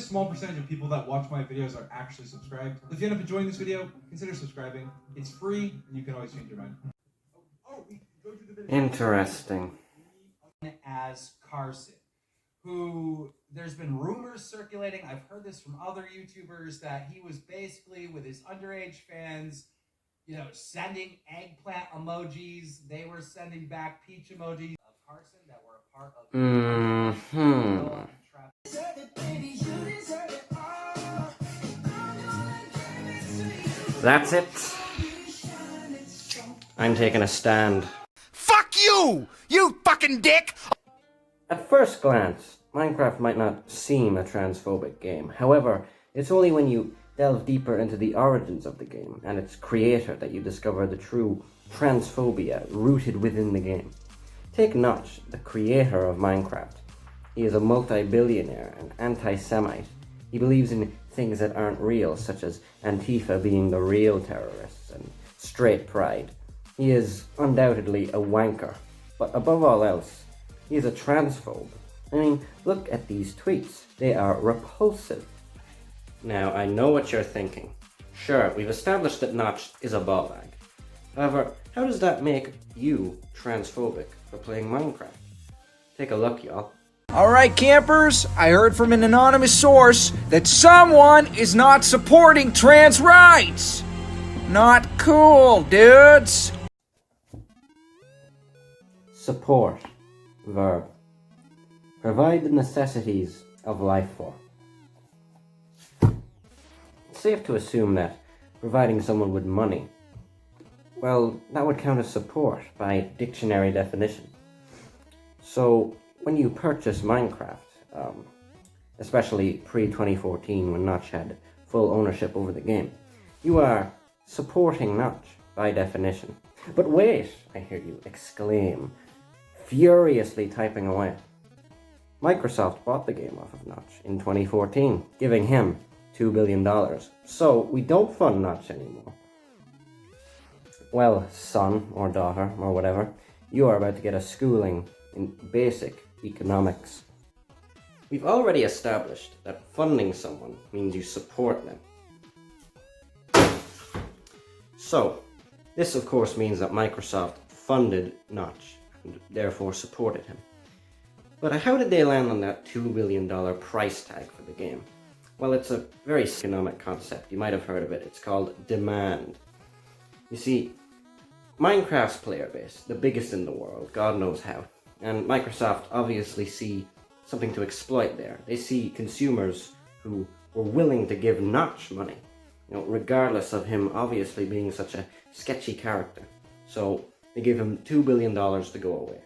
small percentage of people that watch my videos are actually subscribed. If you end up enjoying this video, consider subscribing. It's free, and you can always change your mind. Interesting. As Carson, who there's been rumors circulating, I've heard this from other YouTubers, that he was basically with his underage fans, you know, sending eggplant emojis. They were sending back peach emojis of Carson that were a part of That's it. I'm taking a stand. Fuck you! You fucking dick! At first glance, Minecraft might not seem a transphobic game. However, it's only when you delve deeper into the origins of the game and its creator that you discover the true transphobia rooted within the game. Take Notch, the creator of Minecraft. He is a multi-billionaire and anti-Semite. He believes in things that aren't real, such as Antifa being the real terrorists and straight pride. He is undoubtedly a wanker, but above all else, he is a transphobe. I mean, look at these tweets. They are repulsive. Now, I know what you're thinking. Sure, we've established that Notch is a ball bag. However, how does that make you transphobic for playing Minecraft? Take a look, y'all. Alright, campers, I heard from an anonymous source that someone is not supporting trans rights. Not cool, dudes. Support. Verb. Provide the necessities of life form. It's safe to assume that providing someone with money, well, that would count as support by dictionary definition. So, when you purchase Minecraft, especially pre-2014 when Notch had full ownership over the game, you are supporting Notch by definition. But wait, I hear you exclaim, furiously typing away. Microsoft bought the game off of Notch in 2014, giving him $2 billion. So we don't fund Notch anymore. Well, son or daughter or whatever, you are about to get a schooling in basic economics. We've already established that funding someone means you support them. So, this of course means that Microsoft funded Notch and therefore supported him. But how did they land on that $2 billion price tag for the game? Well, it's a very economic concept. You might have heard of it. It's called demand. You see, Minecraft's player base, the biggest in the world, God knows how, and Microsoft obviously see something to exploit there. They see consumers who were willing to give Notch money, regardless of him obviously being such a sketchy character. So they give him $2 billion to go away.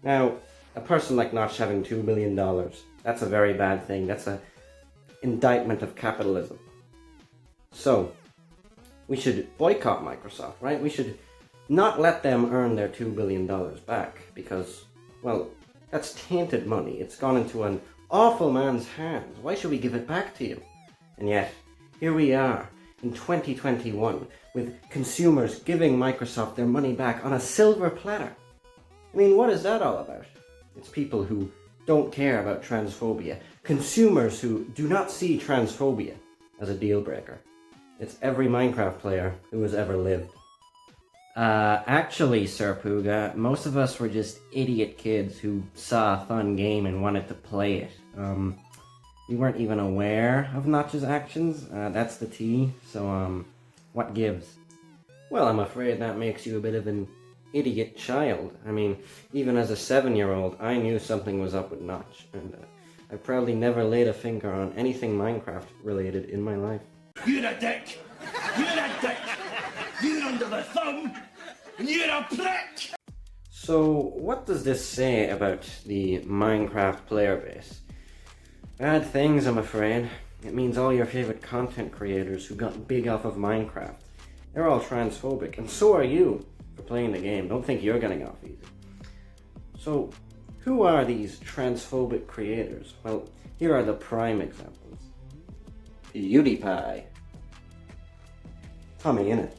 Now, a person like Notch having $2 billion, that's a very bad thing. That's an indictment of capitalism. So, we should boycott Microsoft, right? We should not let them earn their $2 billion back because, well, that's tainted money. It's gone into an awful man's hands. Why should we give it back to you? And yet, here we are in 2021 with consumers giving Microsoft their money back on a silver platter. I mean, what is that all about? It's people who don't care about transphobia. Consumers who do not see transphobia as a deal breaker. It's every Minecraft player who has ever lived. Actually, Sir Puga, most of us were just idiot kids who saw a fun game and wanted to play it. We weren't even aware of Notch's actions. That's the tea. So, what gives? Well, I'm afraid that makes you a bit of an idiot child. I mean, even as a 7-year-old, I knew something was up with Notch, and I proudly never laid a finger on anything Minecraft related in my life. You're a dick! You're a dick! You're under the thumb! And you're a prick! So, what does this say about the Minecraft player base? Bad things, I'm afraid. It means all your favorite content creators who got big off of Minecraft, they're all transphobic, and so are you for playing the game. Don't think you're getting off easy. So, who are these transphobic creators? Well, here are the prime examples. Pewdiepie, Tommyinnit,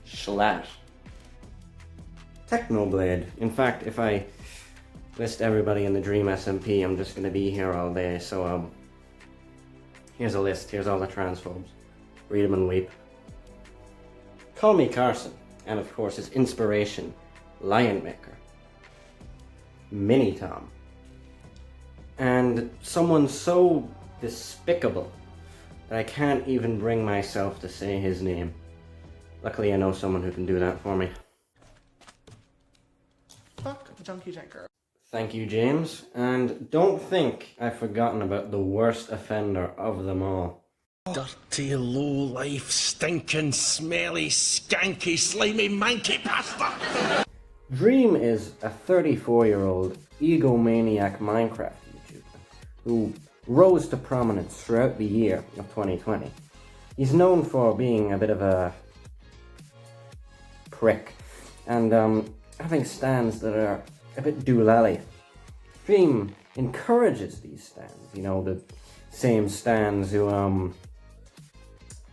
Schlatt, Technoblade. In fact, if I list everybody in the Dream SMP, I'm just going to be here all day. So, here's a list. Here's all the transphobes. Read them and weep. Call Me Carson, and of course his inspiration, Lion Maker. Mini Tom. And someone so despicable that I can't even bring myself to say his name. Luckily I know someone who can do that for me. Fuck Junkie Janker. Thank you, James, and don't think I've forgotten about the worst offender of them all. Dirty, low-life, stinking, smelly, skanky, slimy, manky bastard! Dream is a 34-year-old egomaniac Minecraft YouTuber who rose to prominence throughout the year of 2020. He's known for being a bit of a prick and having stands that are a bit doolally. Dream encourages these stands, you know, the same stands who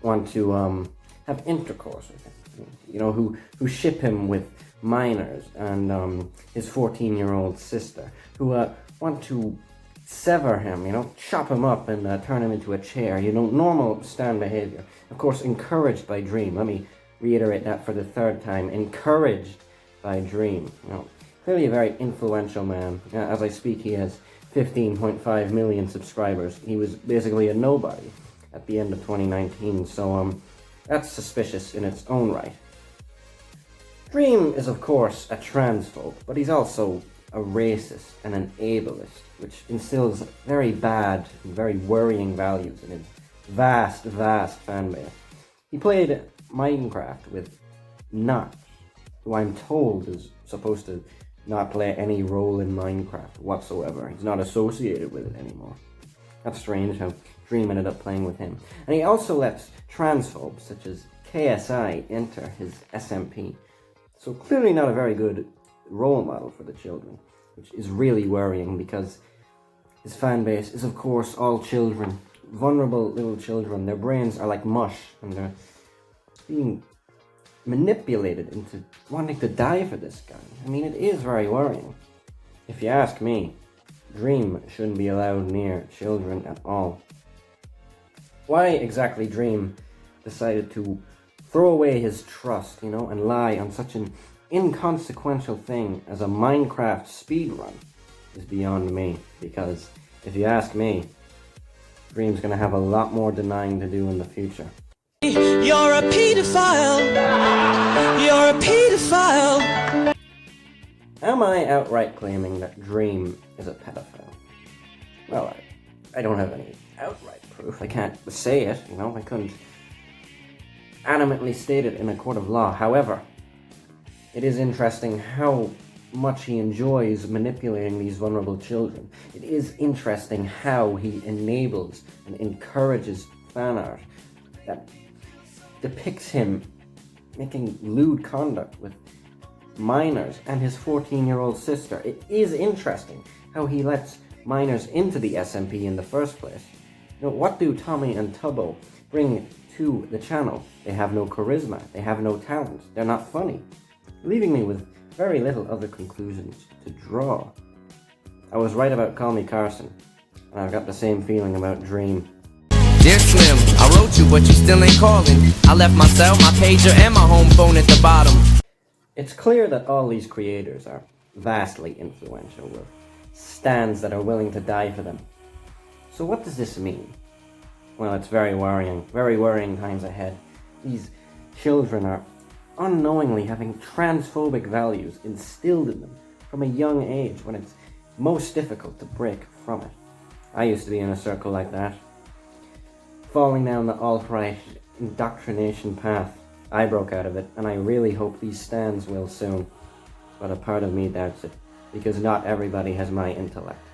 want to have intercourse with him, you know, who ship him with minors and his 14-year-old sister, who want to sever him, you know, chop him up and turn him into a chair, you know, normal stand behavior. Of course, encouraged by Dream. Let me reiterate that for the third time. Encouraged by Dream. You know, clearly a very influential man. As I speak, he has 15.5 million subscribers. He was basically a nobody at the end of 2019, so that's suspicious in its own right. Dream is of course a transphobe, but he's also a racist and an ableist, which instills very bad and very worrying values in his vast fan base. He played Minecraft with Notch, who I'm told is supposed to not play any role in Minecraft whatsoever. He's not associated with it anymore. That's strange how Dream ended up playing with him. And he also lets transphobes such as KSI enter his SMP. So clearly not a very good role model for the children, which is really worrying because his fan base is of course all children, vulnerable little children. Their brains are like mush and they're being manipulated into wanting to die for this guy. I mean, it is very worrying. If you ask me, Dream shouldn't be allowed near children at all. Why exactly Dream decided to throw away his trust, you know, and lie on such an inconsequential thing as a Minecraft speedrun is beyond me, because if you ask me, Dream's gonna have a lot more denying to do in the future. You're a pedophile. You're a pedophile. Am I outright claiming that Dream is a pedophile? Well, I don't have any outright proof. I can't say it, you know, I couldn't adamantly state it in a court of law. However, it is interesting how much he enjoys manipulating these vulnerable children. It is interesting how he enables and encourages fan art that depicts him making lewd conduct with minors and his 14-year-old sister. It is interesting how he lets minors into the SMP in the first place. You know, what do Tommy and Tubbo bring to the channel? They have no charisma, they have no talent, they're not funny, leaving me with very little other conclusions to draw. I was right about Call Me Carson, and I've got the same feeling about Dream. Dear Slim, I wrote you, but you still ain't calling. I left my cell, my pager, and my home phone at the bottom. It's clear that all these creators are vastly influential, with stans that are willing to die for them. So what does this mean? Well, it's very worrying times ahead. These children are unknowingly having transphobic values instilled in them from a young age when it's most difficult to break from it. I used to be in a circle like that, falling down the alt-right indoctrination path. I broke out of it, and I really hope these stans will soon. But a part of me doubts it, because not everybody has my intellect.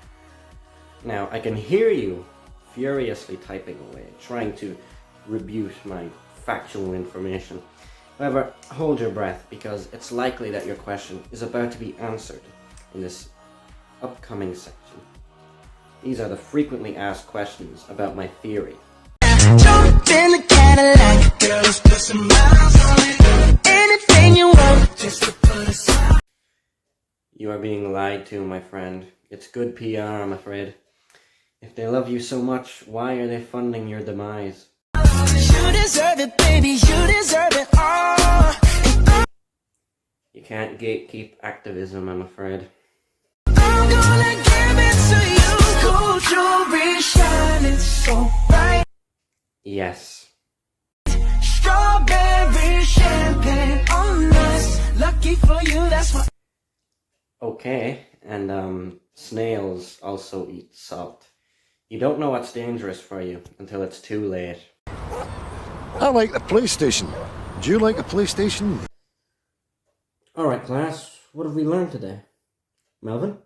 Now, I can hear you furiously typing away, trying to rebut my factual information. However, hold your breath, because it's likely that your question is about to be answered in this upcoming section. These are the frequently asked questions about my theory. Jumped in the Cadillac. Girls, put some miles on it. Anything you want, just to put aside. You are being lied to, my friend. It's good PR, I'm afraid. If they love you so much, why are they funding your demise? You deserve it, baby, you deserve it all. You can't gatekeep activism, I'm afraid. I'm gonna give it to you. Gold jewelry shining so bright. Yes. Strawberry champagne on us. Lucky for you, that's what. Okay, and snails also eat salt. You don't know what's dangerous for you until it's too late. I like the PlayStation. Do you like the PlayStation? Alright, class, what have we learned today? Melvin?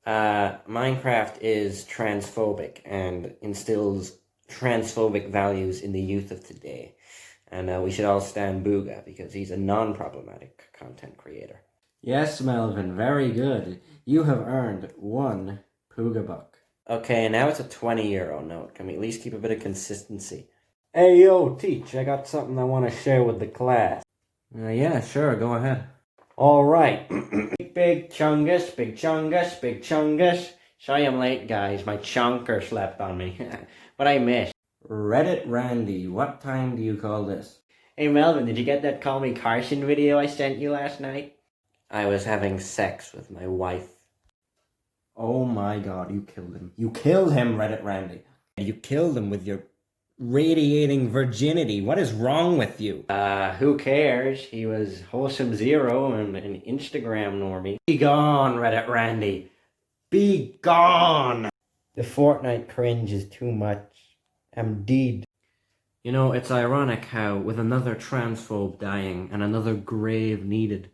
Minecraft is transphobic and instills transphobic values in the youth of today. And we should all stand Puga because he's a non-problematic content creator. Yes, Melvin, very good. You have earned 1 Puga buck. Okay, now it's a 20-euro note. Can we at least keep a bit of consistency? Hey, yo, teach, I got something I want to share with the class. Yeah, sure, go ahead. Alright. Big chungus, big chungus, big chungus. Sorry I'm late, guys. My chunker slept on me. What I missed? Reddit Randy, what time do you call this? Hey Melvin, did you get that Call Me Carson video I sent you last night? I was having sex with my wife. Oh my god, you killed him. You killed him, Reddit Randy. You killed him with your radiating virginity. What is wrong with you? Who cares? He was wholesome zero and an Instagram normie. Be gone, Reddit Randy. Be gone! The Fortnite cringe is too much. I'm dead. You know, it's ironic how, with another transphobe dying and another grave needed,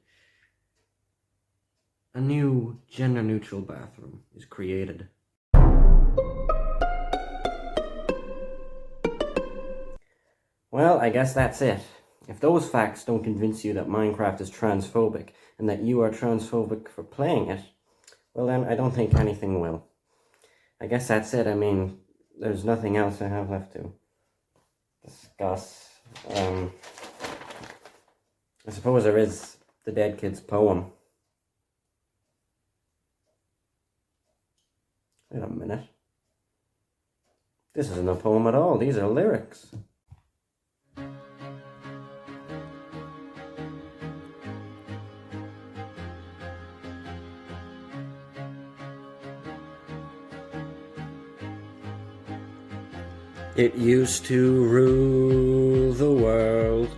a new gender-neutral bathroom is created. Well, I guess that's it. If those facts don't convince you that Minecraft is transphobic and that you are transphobic for playing it, well then, I don't think anything will. I guess that's it. I mean, there's nothing else I have left to discuss. I suppose there is the Dead Kid's poem. Wait a minute. This isn't a poem at all. These are lyrics. It used to rule the world,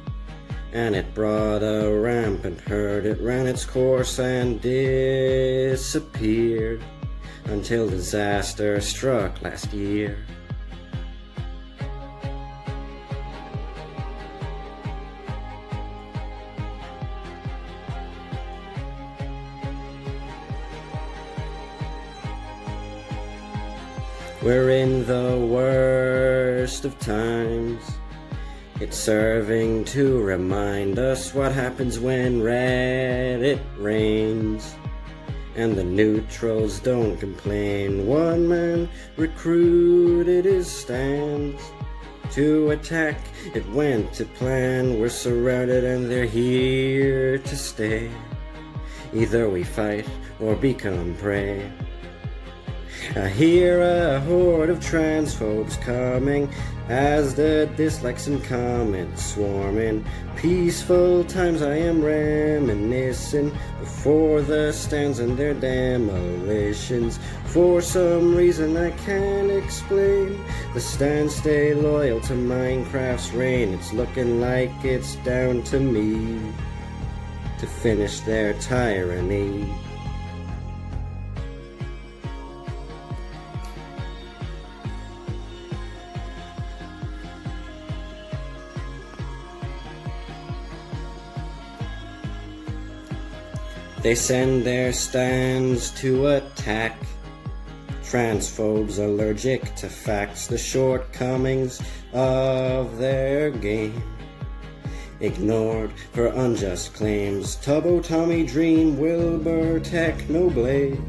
and it brought a rampant herd. It ran its course and disappeared until disaster struck last year. We're in the worst of times. It's serving to remind us what happens when Reddit rains. And the neutrals don't complain. One man recruited his stands to attack. It went to plan. We're surrounded and they're here to stay. Either we fight or become prey. I hear a horde of transphobes coming, as the dislikes and comments swarming. Peaceful times I am reminiscing, before the stands and their demolitions. For some reason I can't explain, the stands stay loyal to Minecraft's reign. It's looking like it's down to me to finish their tyranny. They send their stands to attack transphobes allergic to facts, the shortcomings of their game. Ignored for unjust claims. Tubbo, Tommy, Dream, Wilbur, Technoblade,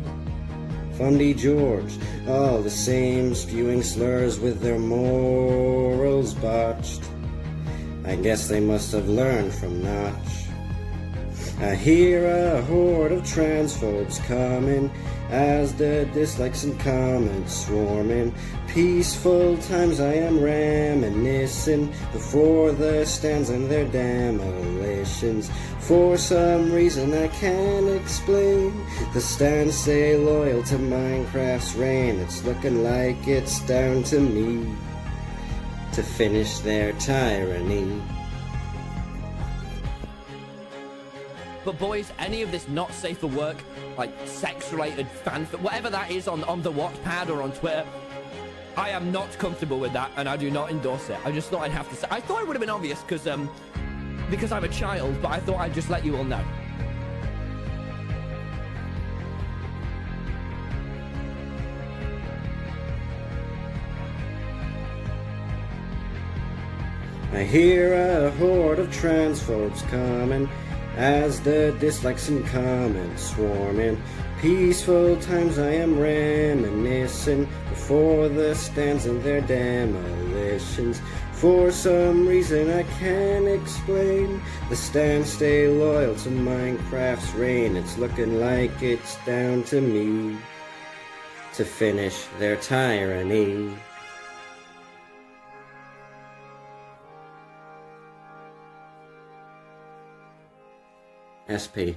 Fundy, George, all the same, spewing slurs with their morals botched. I guess they must have learned from Notch. I hear a horde of transphobes coming, as the dislikes and comments swarming. Peaceful times I am reminiscing, before the stands and their demolitions. For some reason I can't explain, the stands stay loyal to Minecraft's reign. It's looking like it's down to me to finish their tyranny. But boys, any of this not safe for work, like sex-related fanfic, whatever that is on the Wattpad or on Twitter, I am not comfortable with that, and I do not endorse it. I just thought I'd have to say. I thought it would have been obvious because I'm a child, but I thought I'd just let you all know. I hear a horde of transphobes coming, as the dislikes and comments swarming. Peaceful times I am reminiscing, before the stands and their demolitions. For some reason I can't explain, the stands stay loyal to Minecraft's reign. It's looking like it's down to me to finish their tyranny. SP.